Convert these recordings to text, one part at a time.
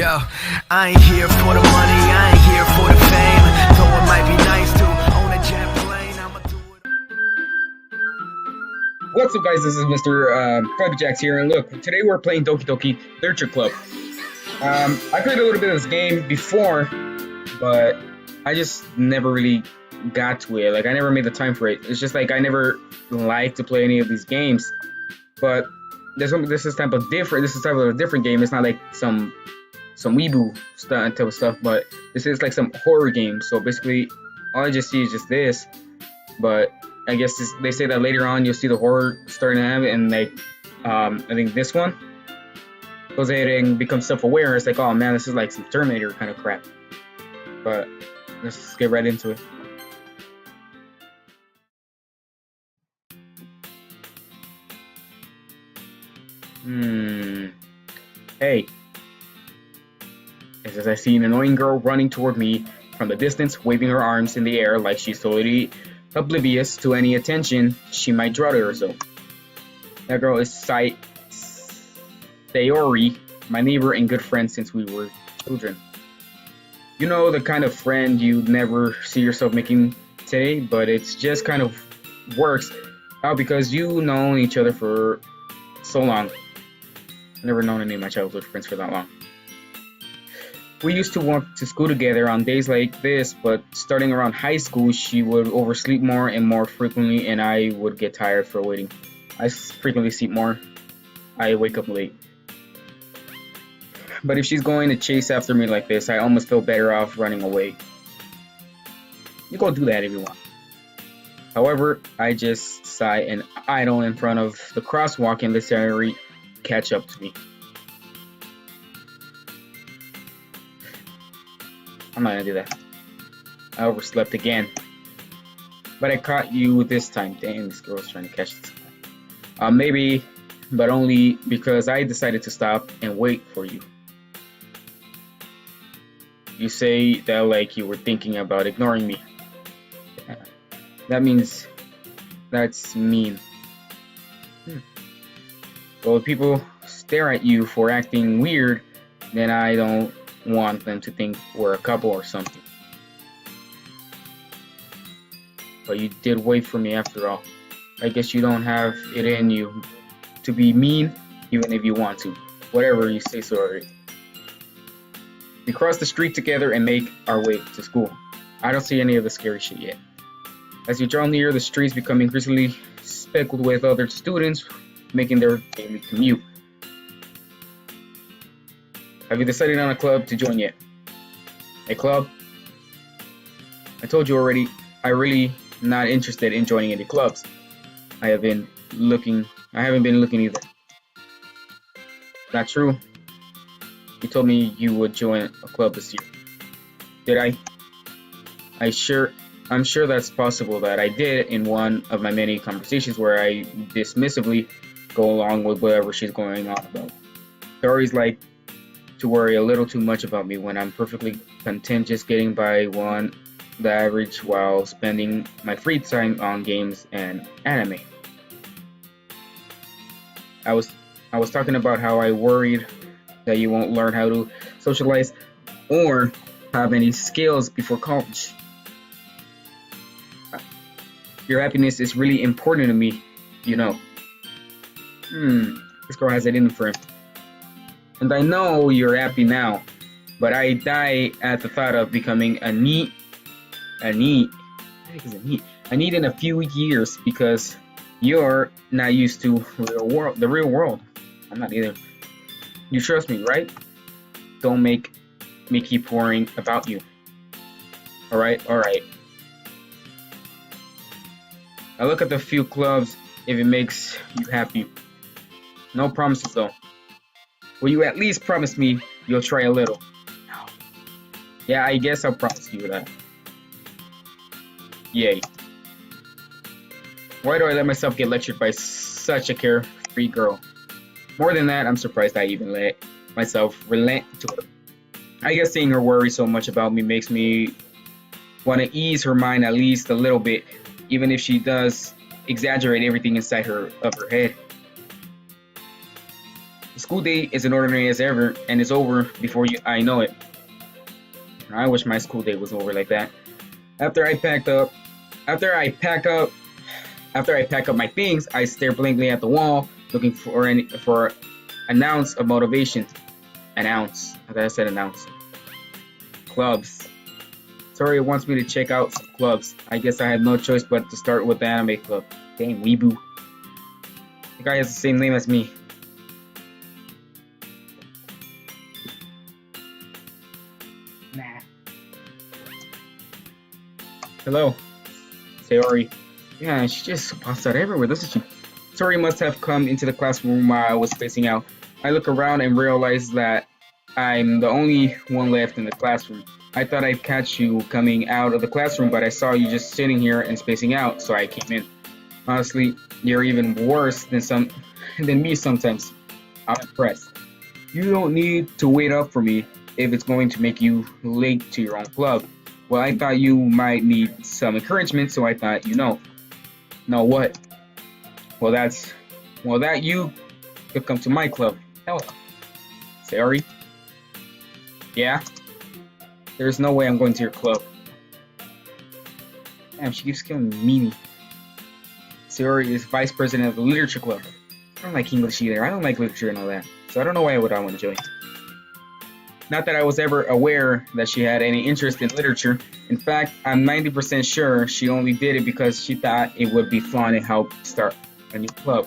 Yo, I ain't here for the money, I ain't here for the fame. Though it might be nice to own a jet plane, I'ma do it. What's up, guys? This is Mr. Club Jacks here, and look, today we're playing Doki Doki Literature Club. I played a little bit of this game before, but I just never really got to it. Like, I never made the time for it. It's just like I never liked to play any of these games. But this is type of different. This is type of a different game. It's not like some weeboo type of stuff, but this is like some horror game. So basically, all I just see is just this. But I guess they say that later on you'll see the horror starting to happen, and like I think this one goes ahead and becomes self-aware. It's like, oh man, this is like some Terminator kind of crap. But let's just get right into it. Hey. As I see an annoying girl running toward me from the distance, waving her arms in the air like she's totally oblivious to any attention she might draw to herself. That girl is Sayori, my neighbor and good friend since we were children. You know, the kind of friend you'd never see yourself making today, but it's just kind of works out because you known each other for so long. I've never known any of my childhood friends for that long. We used to walk to school together on days like this, but starting around high school, she would oversleep more and more frequently, and I would get tired for waiting. I frequently sleep more. I wake up late. But if she's going to chase after me like this, I almost feel better off running away. You go do that if you want. However, I just sigh and idle in front of the crosswalk and let Sayori catch up to me. I'm not gonna do that. I overslept again. But I caught you this time. Damn, this girl's trying to catch this guy. Maybe, but only because I decided to stop and wait for you. You say that like you were thinking about ignoring me. That means that's mean. Well, if people stare at you for acting weird, then I don't want them to think we're a couple or something. But you did wait for me after all. I guess you don't have it in you to be mean, even if you want to. Whatever you say, sorry. We cross the street together and make our way to school. I don't see any of the scary shit yet. As you draw near, the streets become increasingly speckled with other students making their daily commute. Have you decided on a club to join yet? A club? I told you already, I'm really not interested in joining any clubs. I haven't been looking either. Not true. You told me you would join a club this year. Did I? I'm sure that's possible that I did in one of my many conversations where I dismissively go along with whatever she's going on about. Dory's like to worry a little too much about me when I'm perfectly content just getting by the average while spending my free time on games and anime. I was talking about how I worried that you won't learn how to socialize or have any skills before college. Your happiness is really important to me, you know. This girl has it in for him. And I know you're happy now, but I die at the thought of becoming a need in a few years because you're not used to the real world. I'm not either. You trust me, right? Don't make me keep worrying about you. Alright. I look at the few clubs if it makes you happy. No promises though. Will you at least promise me you'll try a little? No. Yeah, I guess I'll promise you that. Yay. Why do I let myself get lectured by such a carefree girl? More than that, I'm surprised I even let myself relent to her. I guess seeing her worry so much about me makes me want to ease her mind at least a little bit, even if she does exaggerate everything inside of her head. The school day is an ordinary as ever, and it's over before I know it. I wish my school day was over like that. After I pack up my things, I stare blankly at the wall, looking for an ounce of motivation. An ounce. I thought I said an ounce. Clubs. Tori wants me to check out some clubs. I guess I had no choice but to start with the anime club. Dang, weeboo. The guy has the same name as me. Nah. Hello. Sayori. Yeah, she just pops out everywhere, doesn't she? Sayori must have come into the classroom while I was spacing out. I look around and realize that I'm the only one left in the classroom. I thought I'd catch you coming out of the classroom, but I saw you just sitting here and spacing out, so I came in. Honestly, you're even worse than me sometimes. I'm impressed. You don't need to wait up for me if it's going to make you late to your own club. Well, I thought you might need some encouragement, so I thought you know. Know what? Well, that you could come to my club. Hell, Sayori? Yeah? There's no way I'm going to your club. Damn, she keeps killing me. Sayori is vice president of the literature club. I don't like English either. I don't like literature and all that. So I don't know why would I want to join. Not that I was ever aware that she had any interest in literature. In fact, I'm 90% sure she only did it because she thought it would be fun and help start a new club.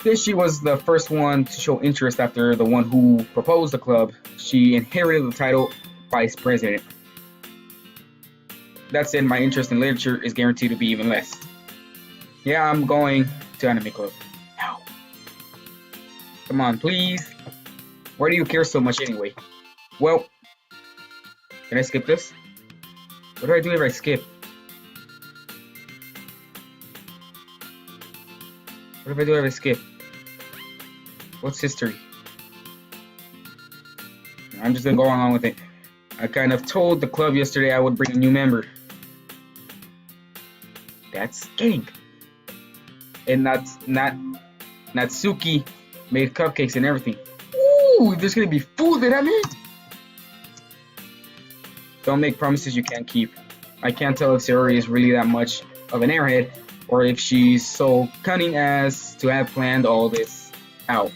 Since she was the first one to show interest after the one who proposed the club, she inherited the title vice president. That said, my interest in literature is guaranteed to be even less. Yeah, I'm going to anime club. Now. Come on, please. Why do you care so much anyway? Well, can I skip this? What do I do if I skip? What if I do if I skip? What's history? I'm just gonna go along with it. I kind of told the club yesterday I would bring a new member. That's kidding. And Natsuki made cupcakes and everything. Ooh, there's gonna be food that I made. Don't make promises you can't keep. I can't tell if Sayori is really that much of an airhead, or if she's so cunning as to have planned all this out.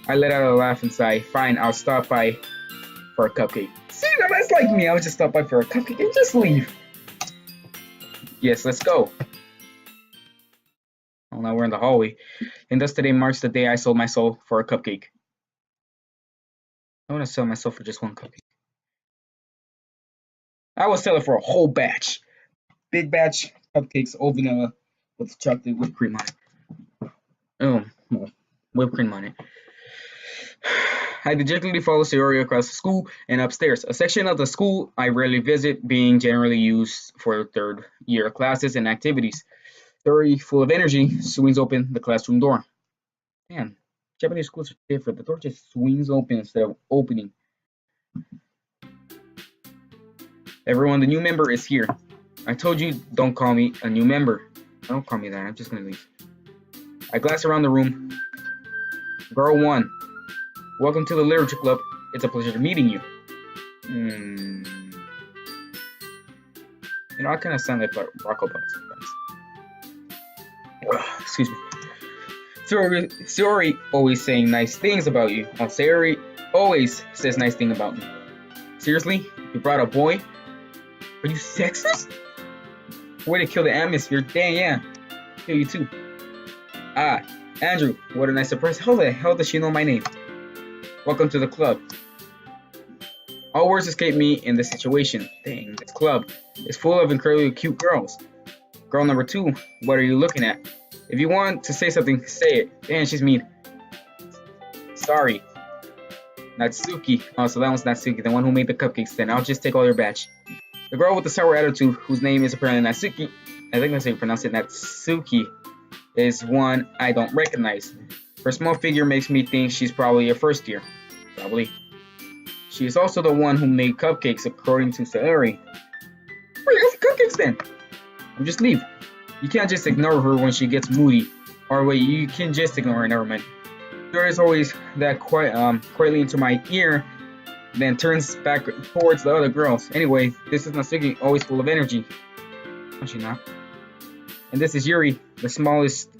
I let out a laugh and sigh. Fine, I'll stop by for a cupcake. See, now that's like me. I would just stop by for a cupcake and just leave. Yes, let's go. Oh, now we're in the hallway. And thus today marks the day I sold my soul for a cupcake. I want to sell myself for just one cupcake. I will sell it for a whole batch. Big batch cupcakes, all vanilla with chocolate whipped cream on it. Oh, well, whipped cream on it. I dejectedly follow Sayori across the school and upstairs, a section of the school I rarely visit, being generally used for third year classes and activities. Sayori, full of energy, swings open the classroom door. Man, Japanese schools are different. The door just swings open instead of opening. Everyone, the new member is here. I told you, don't call me a new member. Don't call me that. I'm just gonna leave. I glance around the room. Girl 1. Welcome to the Literature Club. It's a pleasure meeting you. You know, I kind of sound like Barack Obama sometimes. Excuse me. Sayori always saying nice things about you. Oh, Sayori always says nice thing about me. Seriously? You brought a boy? Are you sexist? Way to kill the atmosphere. Dang, yeah. Kill you too. Ah, Andrew, what a nice surprise. How the hell does she know my name? Welcome to the club. All words escape me in this situation. Dang, this club is full of incredibly cute girls. Girl number 2, what are you looking at? If you want to say something, say it. Damn, she's mean. Sorry. Natsuki. Oh, so that one's Natsuki, the one who made the cupcakes. Then I'll just take all your batch. The girl with the sour attitude, whose name is apparently Natsuki, I think that's how you pronounce it, Natsuki, is one I don't recognize. Her small figure makes me think she's probably a first year. Probably. She is also the one who made cupcakes, according to Sayori. Where you got the cupcakes then? I'll just leave. You can't just ignore her when she gets moody. Or wait, you can just ignore her, never mind. Yuri is always that quietly into my ear, then turns back towards the other girls. Anyway, this is Natsuki, always full of energy. No, she not. And this is Yuri, the smartest.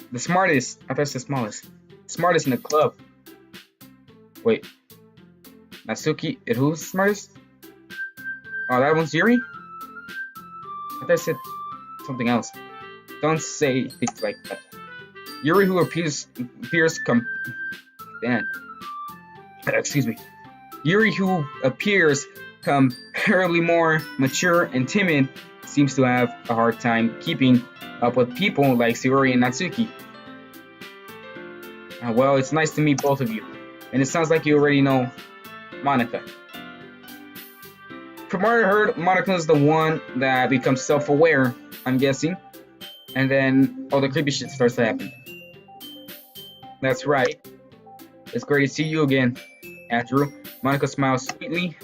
I thought it's the smallest. Smartest in the club. Wait. Natsuki, and who's smartest? Oh, that one's Yuri? I thought I said something else. Don't say things like that. Yuri, who excuse me. Yuri, who appears comparatively more mature and timid, seems to have a hard time keeping up with people like Sayori and Natsuki. Well, it's nice to meet both of you, and it sounds like you already know Monika. From what I heard, Monika is the one that becomes self-aware, I'm guessing, and then all the creepy shit starts to happen. That's right. It's great to see you again, Andrew. Monika smiles sweetly.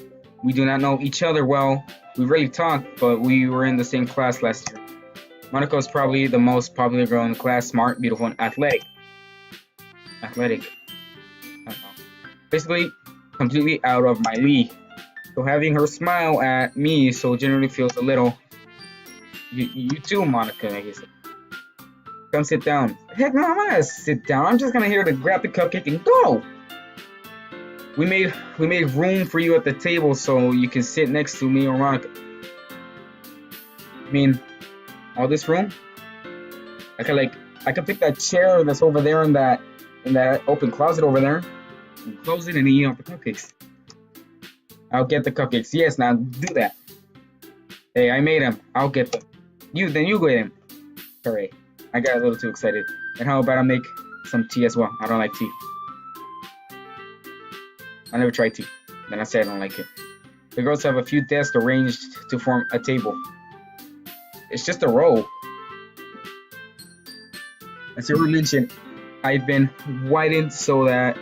We do not know each other well. We rarely talk, but we were in the same class last year. Monika is probably the most popular girl in the class, smart, beautiful, and athletic. Athletic. I don't know. Basically, completely out of my league. So having her smile at me so generally feels a little... You too, Monika, I guess. Come sit down. Heck no, I'm not gonna sit down. I'm just gonna here to grab the cupcake and go. We made room for you at the table so you can sit next to me or Monika. I mean, all this room? I could pick that chair that's over there in that open closet over there and close it and eat off the cupcakes. I'll get the cupcakes. Yes, now do that. Hey, I made them. I'll get them. You get them. Alright. I got a little too excited. And how about I make some tea as well? I don't like tea. I never tried tea. Then I said I don't like it. The girls have a few desks arranged to form a table. It's just a row. As you mentioned, I've been widened so that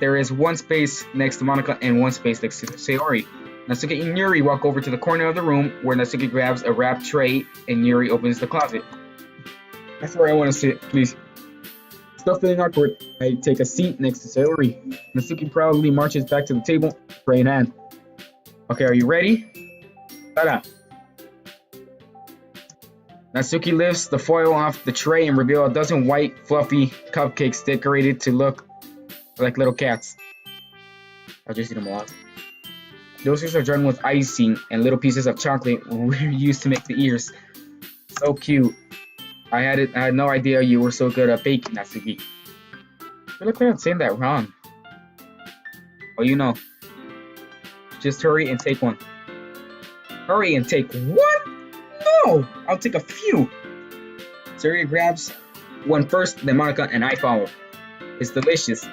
there is one space next to Monika and one space next to Sayori. Natsuki and Yuri walk over to the corner of the room where Natsuki grabs a wrapped tray and Yuri opens the closet. That's where I want to sit, please. Still feeling awkward, I take a seat next to Sayori. Natsuki proudly marches back to the table, tray in hand. Okay, are you ready? Ta-da! Natsuki lifts the foil off the tray and reveals a dozen white, fluffy cupcakes decorated to look like little cats. I'll just eat them all. Those are done with icing and little pieces of chocolate we used to make the ears. So cute. I had no idea you were so good at baking, Natsuki. I feel like I'm saying that wrong. Oh, you know. Just hurry and take one. Hurry and take one? No! I'll take a few. Sayori grabs one first, then Monika and I follow. It's delicious. I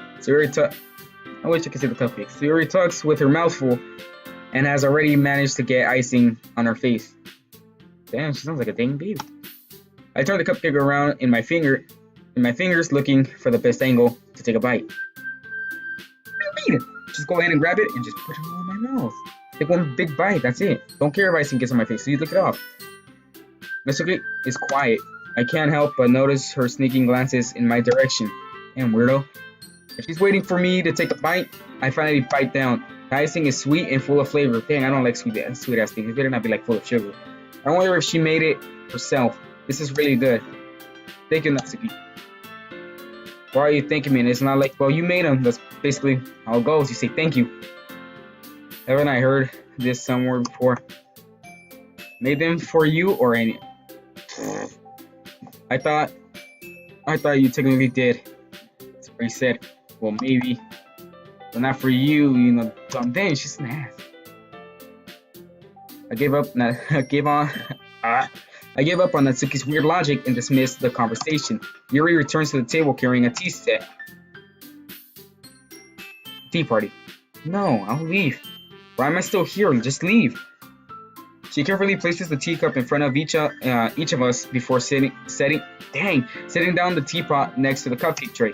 wish I could see the cupcakes. Sayori tucks with her mouth full and has already managed to get icing on her face. Damn, she sounds like a dang baby. I turn the cupcake around in my fingers, looking for the best angle to take a bite. What do you mean? Just go ahead and grab it and just put it all in my mouth. Take one big bite, that's it. Don't care if icing gets on my face, so you lick it off. Natsuki is quiet. I can't help but notice her sneaking glances in my direction. Damn weirdo. If she's waiting for me to take a bite, I finally bite down. The icing is sweet and full of flavor. Dang, I don't like sweet ass things. It better not be like full of sugar. I wonder if she made it herself. This is really good. Thank you, Natsuki. Why are you thanking me? And it's not like, well, you made them. That's basically how it goes. You say thank you. Haven't I heard this somewhere before? Made them for you or any? I thought you technically did. That's what he said. Well, maybe, but not for you. You know, dang, she's an ass. I gave up on Natsuki's weird logic and dismissed the conversation. Yuri returns to the table carrying a tea set. Tea party. No, I'll leave. Why am I still here? Just leave. She carefully places the teacup in front of each of us before setting down the teapot next to the cupcake tray.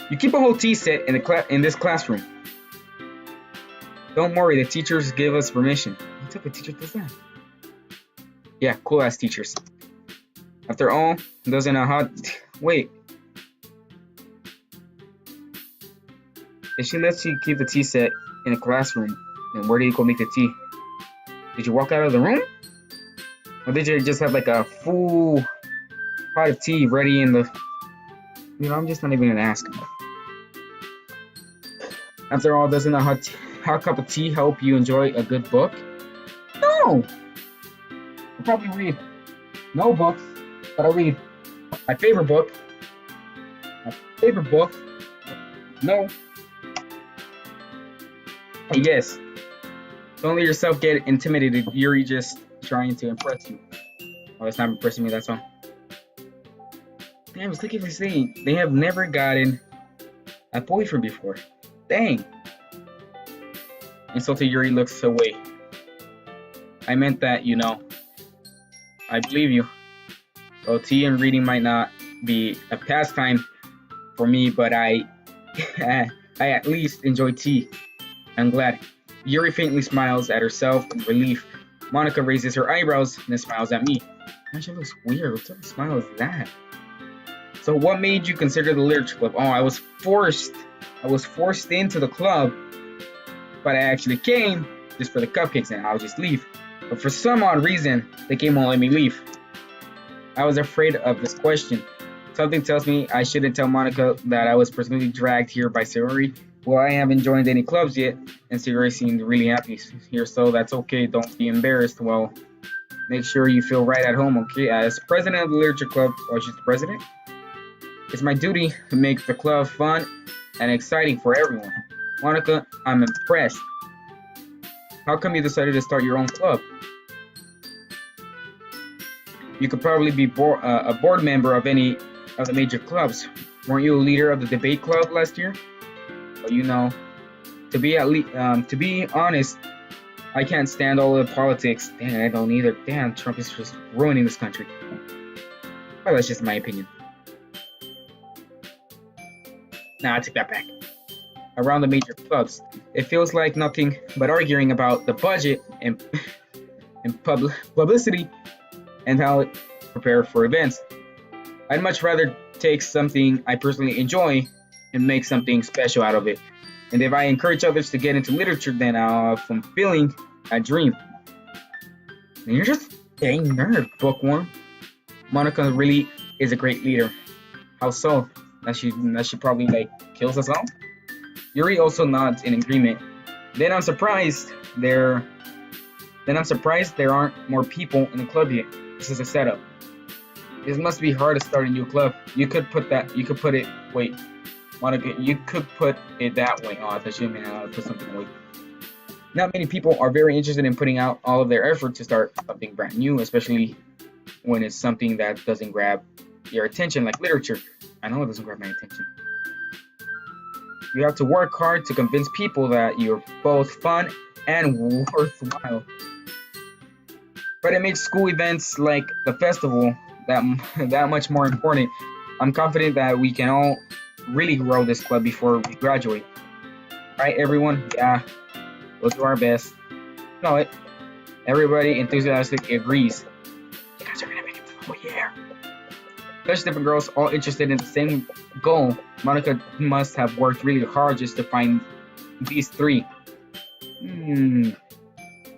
You keep a whole tea set in this classroom. Don't worry, the teachers give us permission. What type of teacher does that? Yeah, cool ass teachers. After all, doesn't know how. Wait, if she lets you keep the tea set in a classroom, then where do you go make the tea? Did you walk out of the room? Or did you just have like a full pot of tea ready in the. I'm just not even gonna ask. After all, doesn't a hot cup of tea help you enjoy a good book? No! I'll probably read no books, but I'll read my favorite book. My favorite book. No. Yes. Don't let yourself get intimidated. Yuri just trying to impress you. Oh, it's not impressing me, that's all. Damn, it's like if you say they have never gotten a boyfriend before. Dang. Insulted Yuri looks away. I meant that, I believe you. Well, tea and reading might not be a pastime for me, but I at least enjoy tea. I'm glad. Yuri faintly smiles at herself in relief. Monica raises her eyebrows and then smiles at me. Man, she looks weird. What type of smile is that? So what made you consider the literature club? Oh, I was forced into the club, but I actually came just for the cupcakes and I'll just leave. But for some odd reason, the game won't let me leave. I was afraid of this question. Something tells me I shouldn't tell Monica that I was personally dragged here by Sayori. Well, I haven't joined any clubs yet, and Sayori seemed really happy here, so that's okay. Don't be embarrassed. Well, make sure you feel right at home, okay? As president of the literature club, or she's the president, it's my duty to make the club fun and exciting for everyone. Monica, I'm impressed. How come you decided to start your own club? You could probably be a board member of any of the major clubs. Weren't you a leader of the debate club last year? Well, to be honest, I can't stand all the politics. Damn, I don't either. Damn, Trump is just ruining this country. Well, that's just my opinion. Nah, I take that back. Around the major clubs, it feels like nothing but arguing about the budget and publicity and how it prepare for events. I'd much rather take something I personally enjoy and make something special out of it. And if I encourage others to get into literature, then I'm fulfilling a dream. And you're just dang nerd, bookworm. Monica really is a great leader. How so? That she probably kills us all? Yuri also nods in agreement. Then I'm surprised there aren't more people in the club yet. This is a setup. This must be hard to start a new club. You could put it that way. Oh, I thought you meant I put something away. Not many people are very interested in putting out all of their effort to start something brand new, especially when it's something that doesn't grab your attention like literature. I know it doesn't grab my attention. You have to work hard to convince people that you're both fun and worthwhile. But it makes school events like the festival that much more important. I'm confident that we can all really grow this club before we graduate. Right, everyone? Yeah, we'll do our best. No, everybody enthusiastically agrees. You guys are gonna make it to the whole year. Such different girls, all interested in the same goal. Monica must have worked really hard just to find these three.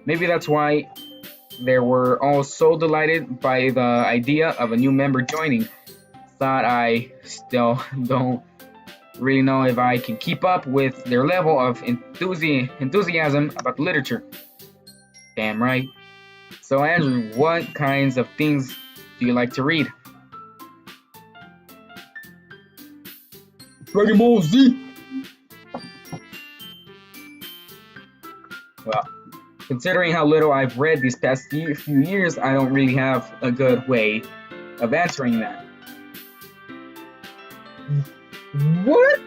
Maybe that's why they were all so delighted by the idea of a new member joining. Thought I still don't really know if I can keep up with their level of enthusiasm about literature. Damn right. So Andrew, what kinds of things do you like to read? Dragon Ball Z! Well, considering how little I've read these past few years, I don't really have a good way of answering that. What?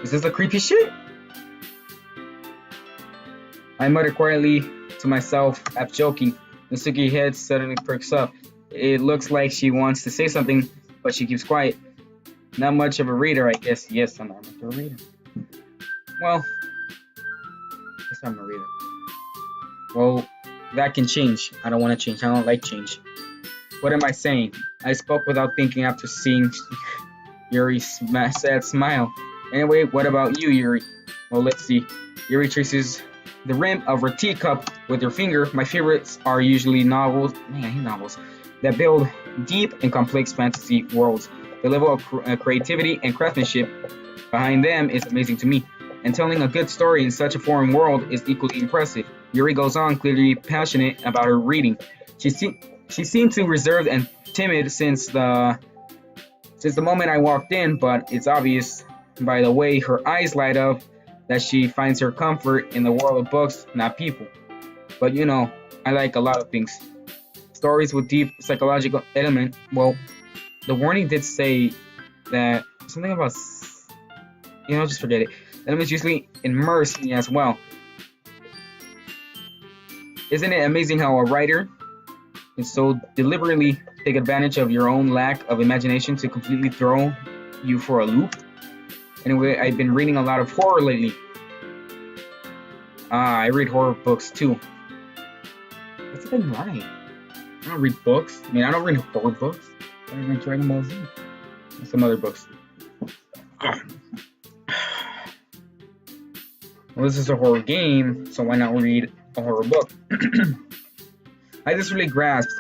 Is this the creepy shit? I mutter quietly to myself, half joking. Mitsuki's head suddenly perks up. It looks like she wants to say something, but she keeps quiet. Not much of a reader, I guess. Yes, I'm not much of a reader. Well, I guess I'm a reader. Well, that can change. I don't want to change. I don't like change. What am I saying? I spoke without thinking after seeing Yuri's sad smile. Anyway, what about you, Yuri? Well, let's see. Yuri traces the rim of her teacup with her finger. My favorites are usually novels. Man, I hate novels that build deep and complex fantasy worlds. The level of creativity and craftsmanship behind them is amazing to me, and telling a good story in such a foreign world is equally impressive. Yuri goes on, clearly passionate about her reading. She seemed to reserved and timid since the moment I walked in, but it's obvious by the way her eyes light up that she finds her comfort in the world of books, not people. But you know, I like a lot of things. Stories with deep psychological element. Well, the warning did say that something about, just forget it. Elements usually immerse me as well. Isn't it amazing how a writer can so deliberately take advantage of your own lack of imagination to completely throw you for a loop? Anyway, I've been reading a lot of horror lately. I read horror books too. What's it been like? I don't read books. I mean, I don't read horror books. I read Dragon Ball Z and some other books. Well, this is a horror game, so why not read a horror book? I just really grasped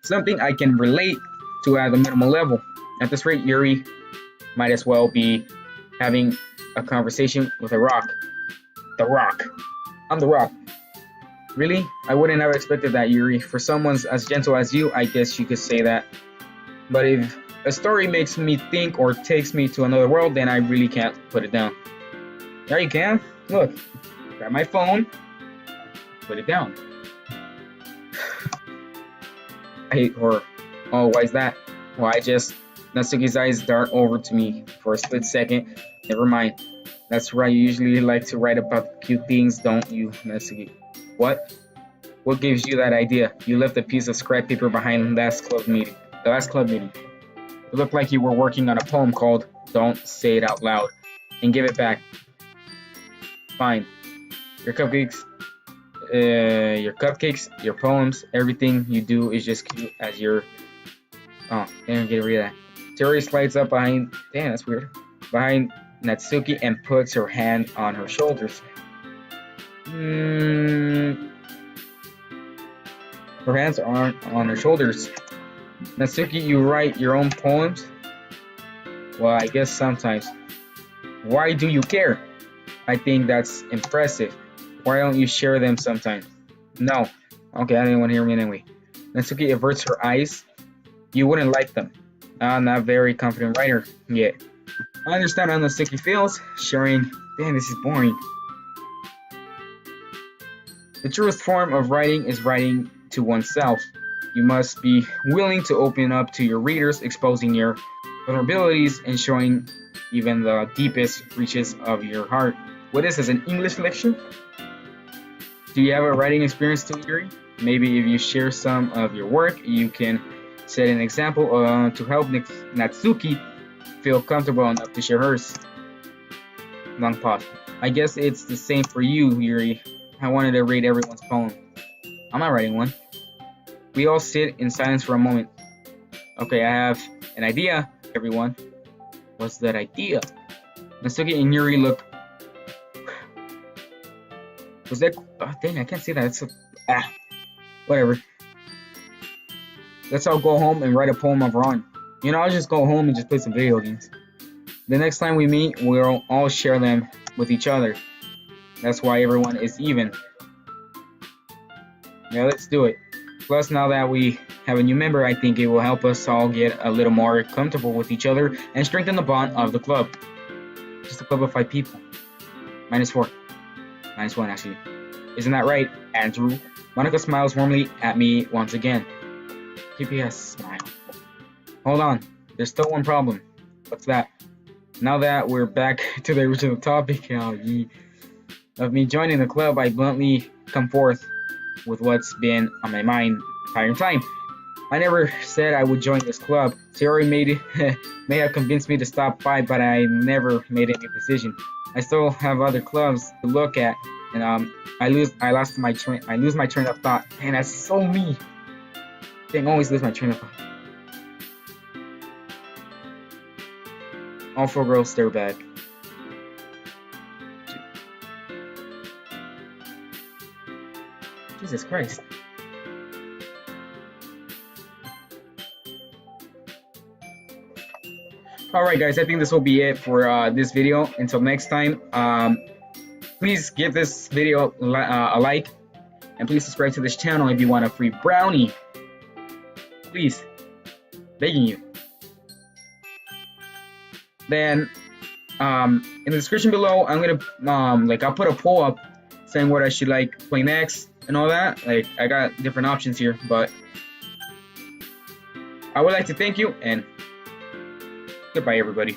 something I can relate to at the minimal level. At this rate, Yuri might as well be having a conversation with a rock. The Rock. I'm the Rock. Really? I wouldn't have expected that, Yuri. For someone as gentle as you, I guess you could say that. But if a story makes me think or takes me to another world, then I really can't put it down. Yeah, you can. Look, grab my phone, put it down. I hate horror. Oh, why is that? Well, Natsuki's eyes dart over to me for a split second. Never mind. That's right, you usually like to write about cute things, don't you, Natsuki? What? What gives you that idea? You left a piece of scrap paper behind the last club meeting. It looked like you were working on a poem called Don't Say It Out Loud. And give it back. Fine. Your cupcakes, your poems, everything you do is just cute as your... Oh, damn, get rid of that. Tori slides up behind... Damn, that's weird. Behind Natsuki and puts her hand on her shoulders. Her hands aren't on her shoulders. Natsuki, you write your own poems? Well, I guess sometimes. Why do you care? I think that's impressive. Why don't you share them sometimes? No. Okay, I didn't want to hear me anyway. Natsuki averts her eyes. You wouldn't like them. I'm not a very confident writer yet. I understand how Natsuki feels. Sharing. Damn, this is boring. The truest form of writing is writing to oneself. You must be willing to open up to your readers, exposing your vulnerabilities and showing even the deepest reaches of your heart. What is this, an English lecture? Do you have a writing experience too, Yuri? Maybe if you share some of your work, you can set an example to help Natsuki feel comfortable enough to share hers. Long pause. I guess it's the same for you, Yuri. I wanted to read everyone's poem. I'm not writing one. We all sit in silence for a moment. Okay, I have an idea, everyone. What's that idea? Natsuki and Yuri look... Was that... Oh, dang, I can't see that. It's a... Whatever. Let's all go home and write a poem of our own. I'll just go home and just play some video games. The next time we meet, we'll all share them with each other. That's why everyone is even. Yeah, let's do it. Plus, now that we have a new member, I think it will help us all get a little more comfortable with each other and strengthen the bond of the club. Just a club of 5 people. -4. -1, actually. Isn't that right, Andrew? Monica smiles warmly at me once again. PPS smile. Hold on, there's still one problem. What's that? Now that we're back to the original topic of me joining the club, I bluntly come forth with what's been on my mind the entire time. I never said I would join this club. Theory may have convinced me to stop by, but I never made any decision. I still have other clubs to look at, and I lose my train of thought, and that's so me. Dang, I always lose my train of thought. All four girls stare back. Jesus Christ. Alright guys, I think this will be it for this video. Until next time, please give this video a like, and please subscribe to this channel if you want a free brownie. Please, begging you. Then in the description below, I'm gonna I'll put a poll up saying what I should like play next and all that. Like, I got different options here, but I would like to thank you, and goodbye everybody.